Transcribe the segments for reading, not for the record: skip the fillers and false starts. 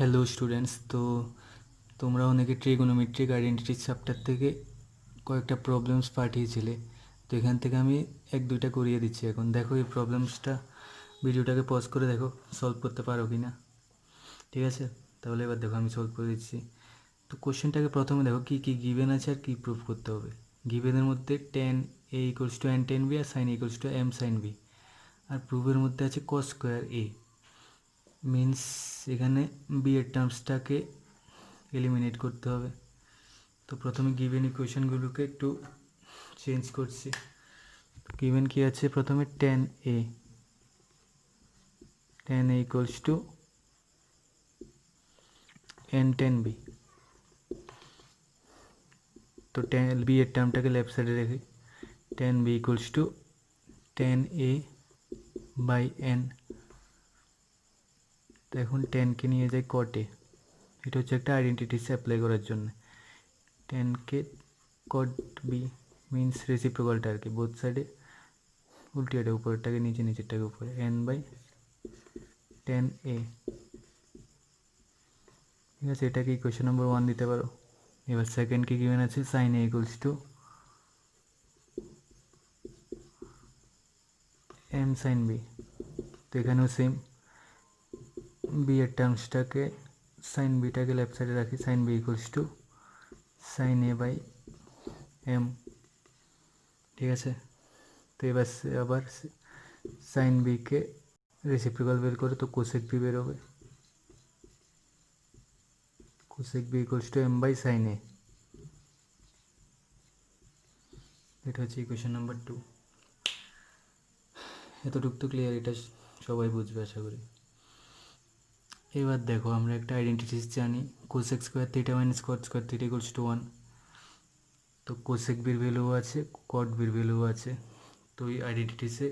Hello students, তো তোমরা অনেকে ট্রিগোনোমেট্রিক আইডেন্টিটি চ্যাপ্টার থেকে কয়েকটা প্রবলেমস পাঠিয়েছিলে। তো এখান থেকে আমি এক দুইটা করিয়ে দিচ্ছি। এখন দেখো এই প্রবলেমসটা, ভিডিওটাকে পজ করে দেখো সলভ করতে পারো কি না। ঠিক আছে, তাহলে এবার দেখো আমি সলভ করে দিচ্ছি। তো কোশ্চেনটাকে প্রথমে দেখো কী কী গিভেন আছে আর কী প্রুফ করতে হবে। গিভেনের মধ্যে tan A equals to N tan B আর sine equals to M sine B, আর প্রুফের মধ্যে আছে কস স্কোয়ার এ। মিনস এখানে বি এর টার্মসটাকে এলিমিনেট করতে হবে। তো প্রথমে গিভেন ইকুয়েশনগুলোকে একটু চেঞ্জ করছি। গিভেন কি আছে, প্রথমে tan A equals to N tan B. তো টেন বি এর টার্মটাকে লেফট সাইডে রেখে tan B equals to tan A by n. তো এখন টেনকে নিয়ে যাই কটে, এটা হচ্ছে একটা আইডেন্টিটিস অ্যাপ্লাই করার জন্য। টেনকে কট বি মিনস রেসিপ্রোকালটা আর কি, বোথ সাইডে উল্টিয়েটা, উপরেরটাকে নিচে নিচেরটাকে উপরে, এন বাই টেন এ। ঠিক আছে, এটাকে ইকুয়েশন নম্বর 1 দিতে পারো। এবার সেকেন্ড কি গিভেন আছে, sine A equals to M sine B. তো এখানেও সেম, বি এর টার্মসটাকে সাইন বিটাকে লেফট সাইডে রাখি, sine B equals to sine A by m. ঠিক আছে, তো এবার আবার সাইন বিকে রেসিপ্রিক্যাল বের করে, তো কোসেক বি বেরোবে, cosec B equals to M by sine A. এটা হচ্ছে ইকুয়েশন নাম্বার 2। এতটুকু তো ক্লিয়ার, এটা সবাই বুঝবে আশা করি। এবার দেখো আমরা একটা আইডেন্টিটিস জানি, cosec square theta minus cot square theta equals to 1। তো কোসেক বির ভ্যালু আছে, কট বির ভ্যালু আছে, তো এই আইডেন্টিটিসে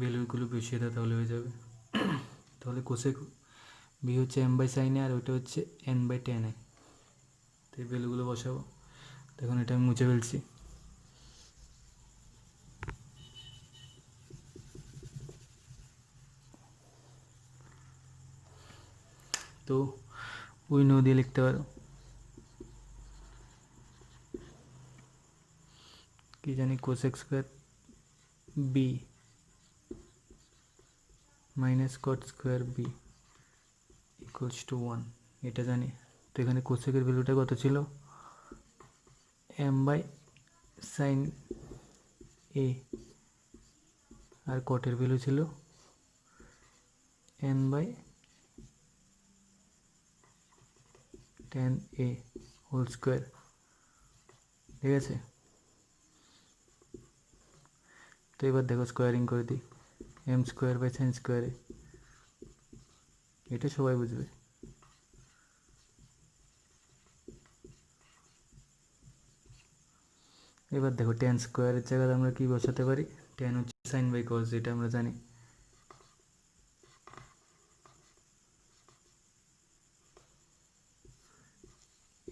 ভ্যালুগুলো বসিয়ে দাও তাহলে হয়ে যাবে। তাহলে কোসেক বি হচ্ছে এম বাই সাইন এ, আর ওইটা হচ্ছে এন বাই টেন এ। তো এই ভ্যালুগুলো বসাবো। এখন এটা আমি মুছে ফেলছি। তো উইনো দিয়ে লিখতে পারো, কি জানি cosec square B minus cot square B equals to 1, এটা জানি। তো এখানে কোসেকের ভ্যালুটা কত ছিল, এম বাই সাইন এ, আর কটের ভ্যালু ছিল N by tan A whole square. ঠিক আছে, তো এবার দেখো স্কোয়ারিং করে দিই, এম স্কোয়ার বাই সাইন স্কোয়ারে, এটা সবাই বুঝবে। এবার দেখো টেন স্কোয়ারের জায়গায় আমরা কি বসাতে পারি, টেন হচ্ছে সাইন বাই কস, যেটা আমরা জানি।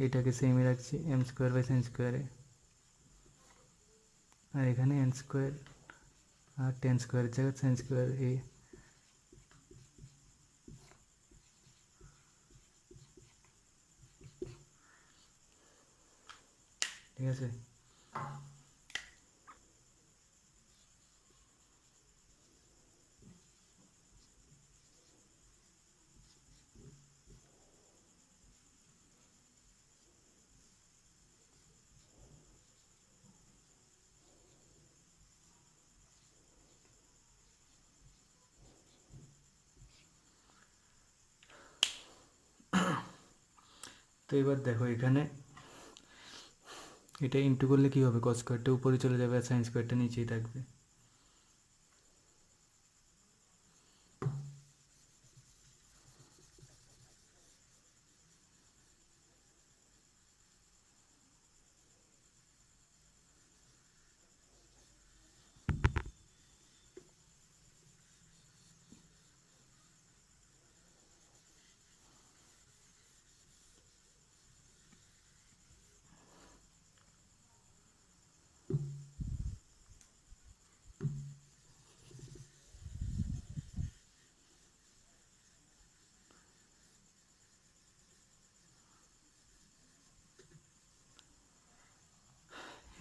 এটাকে সেমই রাখছি, এম স্কোয়ার বাই সাইন স্কোয়ারে, আর এখানে এন স্কোয়ার, আর টেন স্কোয়ারের জায়গায় সাইন স্কোয়ার এ। ঠিক আছে, তো এবার দেখো এখানে এটা ইন্টু করলে কী হবে, কস স্কোয়ারটা উপরে চলে যাবে আর সাইন স্কোয়ারটা নিচেই থাকবে।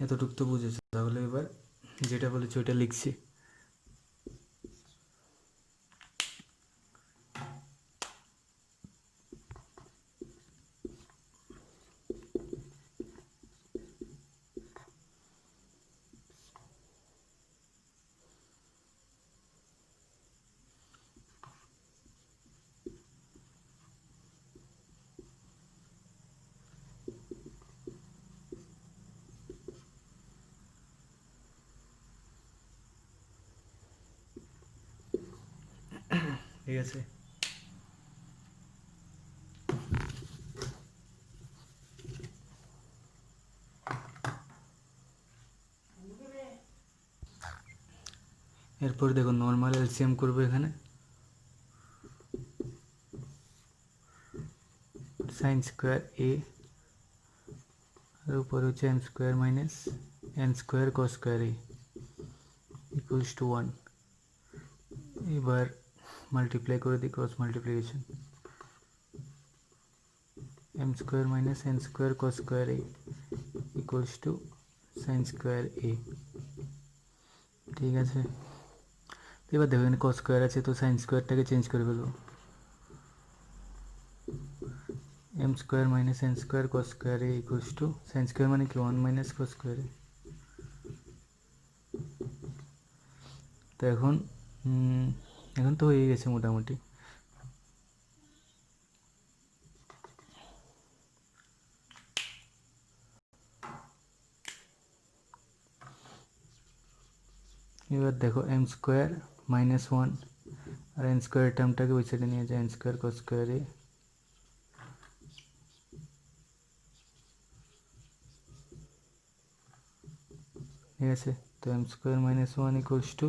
এতটুকু তো বুঝেছো, তাহলে এবার যেটা বলেছি ওইটা লিখছি। ঠিক আছে, এরপর দেখো নর্মাল এলসিএম করবো এখানে। সাইন স্কোয়ার এ আর উপরে হচ্ছে M square minus N square cos square A equals to 1। এবার মাল্টিপ্লাই করে দিই, cross multiplication. M square minus N square cos square A equals to sine square A. ঠিক আছে, এবার দেখো এখানে কস স্কোয়ার আছে, তো সাইন স্কোয়ারটাকে চেঞ্জ করে ফেলবো। M square minus N square cos square A equals to sine square মানে কি 1 মাইনাস কস স্কোয়ার এ। তো এখন এখন তো হয়ে গেছে মোটামুটি। এবার দেখো এম স্কোয়ার মাইনাস 1 আর এন স্কোয়ার টার্মটাকে ওই সাইডে নিয়ে যায়, n square cos square A. ঠিক আছে, তো m square minus 1 equals to,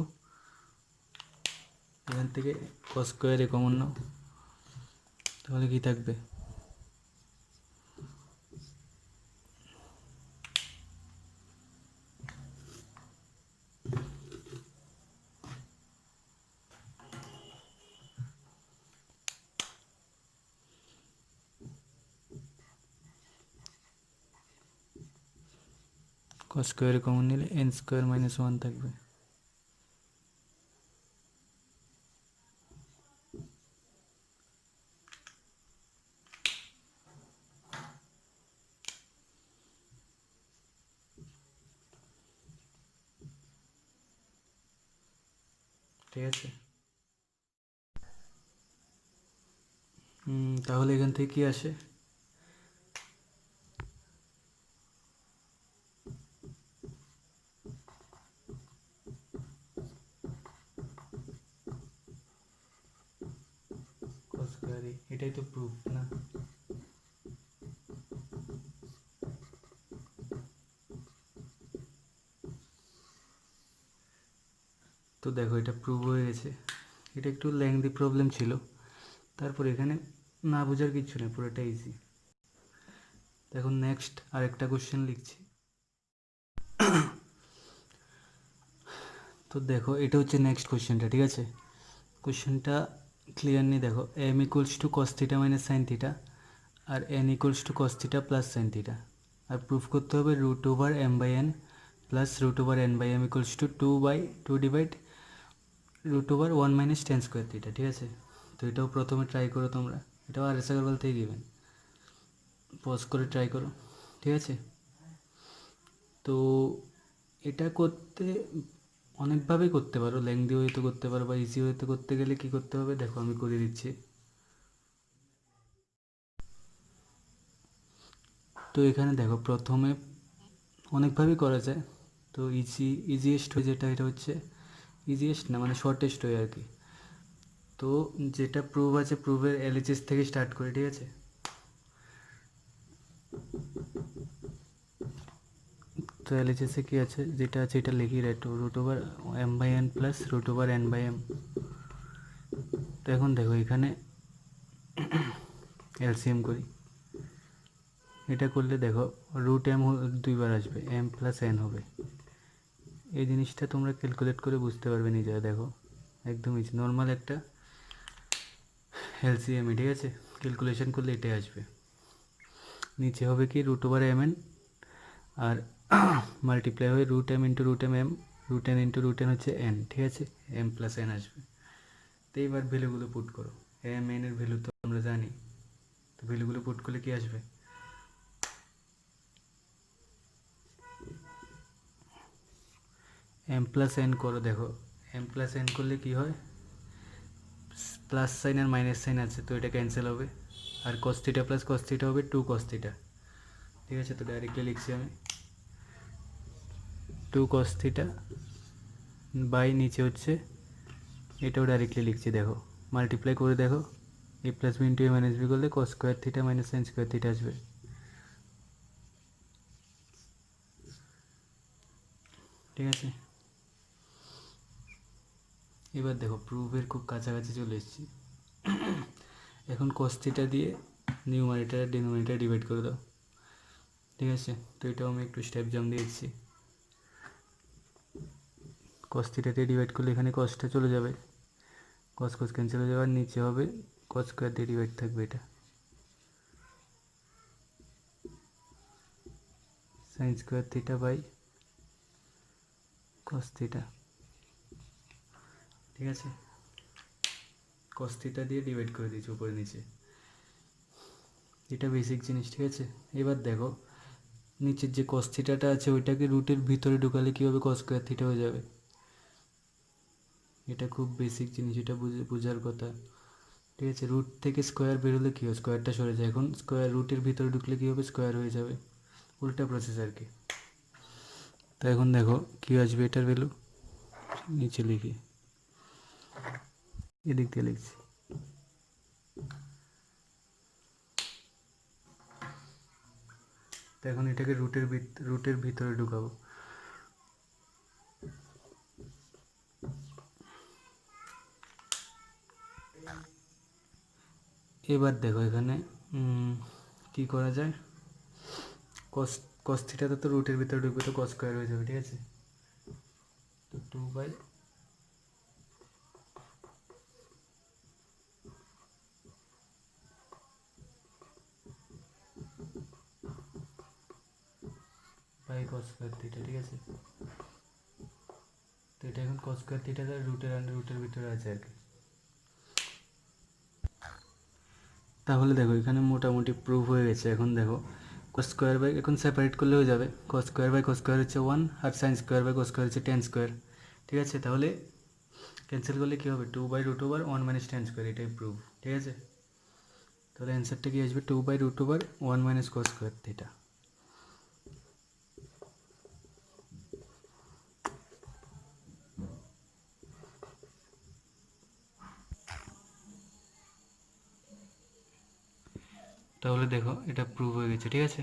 এখান থেকে কস স্কোয়ার এ কমন নাও, তাহলে কি থাকবে? কস স্কোয়ারে কমন নিলে এন স্কোয়ার মাইনাস 1 থাকবে। ঠিক আছে, তাহলে এখান থেকে কি আসে? কস স্কোয়ার এ, এটাই তো প্রুফ না? তো দেখো এটা প্রুভ হয়ে গেছে। এটা একটু লেংদি প্রবলেম ছিল, তারপর এখানে না বোঝার কিছু নেই, পুরোটা ইজি। এখন নেক্সট আরেকটা কোশ্চেন লিখছি। তো দেখো এটা হচ্ছে নেক্সট কোশ্চেনটা। ঠিক আছে, কোশ্চেনটা ক্লিয়ারলি দেখো, M equals to cos theta minus sine theta আর N equals to cos theta plus sine theta. আর প্রুফ করতে হবে root over M by N plus root over N by M equals to 2/2 divide root over 1 minus tan square theta. ঠিক আছে, তো এটাও প্রথমে try করো তোমরা, এটাও আর এস আগরওয়াল থেকে গিভেন, পজ করে ট্রাই করো। ঠিক আছে, তো এটা করতে অনেকভাবেই করতে পারো, লেংদি ওয়েতে করতে পারো বা ইজি ওয়েতে করতে গেলে কী করতে হবে দেখো, আমি করে দিচ্ছি। তো এখানে দেখো প্রথমে অনেকভাবেই করা যায়, তো ইজিয়েস্ট হয়ে যেটা, এটা হচ্ছে ইজিয়েস্ট না মানে শর্টেস্ট হয়ে আর কি। তো যেটা প্রুভ আছে প্রুভের এলএচএস থেকে স্টার্ট করি। ঠিক আছে, তো এলএচএসে কী আছে, যেটা আছে এটা লিখি রাখো, root over M by N plus root over N by m. তো এখন দেখো এখানে এলসিএম করি, এটা করলে দেখো রুট এম দুইবার আসবে, এম প্লাস এন হবে। এই জিনিসটা তোমরা ক্যালকুলেট করে বুঝতে পারবে নিজেরা, দেখো একদম ইজি নর্মাল একটা এলসিএম। ঠিক আছে, ক্যালকুলেশন করলে এটাই আসবে। নিচে হবে কি রুট ওভার এম এন আর মাল্টিপ্লাই হয়ে root m into root m m, root n into root n হচ্ছে এন, ঠিক আছে, এম প্লাস এন আসবে। তো এইবার ভ্যালুগুলো পুট করো, এম এন এর ভ্যালু তো আমরা জানি, তো ভ্যালুগুলো পুট করলে কি আসবে, এম প্লাস এন করো, দেখো এম প্লাস এন করলে কি হয়, প্লাস সাইন আর মাইনাস সাইন আছে তো এটা ক্যান্সেল হবে, আর cos theta plus cos theta হবে 2 কস থিটা, ঠিক আছে। তো ডাইরেক্টলি লিখছি আমি 2 কস থিটা বাই নিচে হচ্ছে, এটাও ডাইরেক্টলি লিখছি, দেখো মাল্টিপ্লাই করে দেখো, এ প্লাস বি ইন্টু এ মাইনাস বি করলে cos square theta minus sign square theta আসবে, ঠিক আছে। এবার দেখো প্রুফের খুব কাছাকাছি চলে এসেছি। এখন কস থিটা দিয়ে নিউমারেটার আর ডিনোমিনেটার ডিভাইড করে দাও, ঠিক আছে। তো এটাও আমি একটু স্টেপ জাম দিয়েছি, কস থিটা দিয়ে ডিভাইড করলে এখানে কসটা চলে যাবে, কস কস ক্যান্সেল হয়ে যাবে, আর নিচে হবে কস স্কোয়ার দিয়ে ডিভাইড থাকবে, এটা sine square theta by cos theta, ঠিক আছে। কস থিটা দিয়ে ডিভাইড করে দিয়েছি উপরে নিচে, এটা বেসিক জিনিস, ঠিক আছে। এবার দেখো নিচের যে কস থিটাটা আছে ওইটাকে রুটের ভিতরে ঢুকালে কী হবে, কস স্কোয়ার থিটা হয়ে যাবে, এটা খুব বেসিক জিনিস, এটা বোঝার কথা, ঠিক আছে। রুট থেকে স্কোয়ার বেরোলে কী হয়, স্কোয়ারটা সরে যায়, এখন স্কোয়ার রুটের ভিতরে ঢুকলে কী হবে, স্কোয়ার হয়ে যাবে, উল্টা প্রসেস আর কি। তো এখন দেখো কী আসবে এটার ভ্যালু, নিচে লিখি, এদিক দিয়ে লিখছি, তো এখন এটাকে রুটের ভিতরে ঢুকাবো, এবার দেখো এখানে কি করা যায়, কস কস থিটাতে তো রুটের ভিতরে ঢুকবে তো কস স্কোয়ার হয়ে যাবে, ঠিক আছে। তো 2 বাই কস স্কোয়ার থিটা, ঠিক আছে। তো এটা এখন কস স্কোয়ার থিটাটা রুটের ভিতরে আছে আর কি। তাহলে দেখো এখানে মোটামুটি প্রুফ হয়ে গেছে। এখন দেখো কস স্কোয়ার বাই, এখন সেপারেট করলে হয়ে যাবে, cos square by cos square হচ্ছে 1, আর sine square by cos square হচ্ছে টেন স্কোয়ার, ঠিক আছে। তাহলে ক্যান্সেল করলে কী হবে, 2/√1 1 - tan স্কোয়ার, এটাই প্রুফ, ঠিক আছে। তাহলে অ্যান্সারটা কি আসবে, 2/√1 1 - cos স্কোয়ার থিটা। তাহলে দেখো এটা প্রুভ হয়ে গেছে, ঠিক আছে।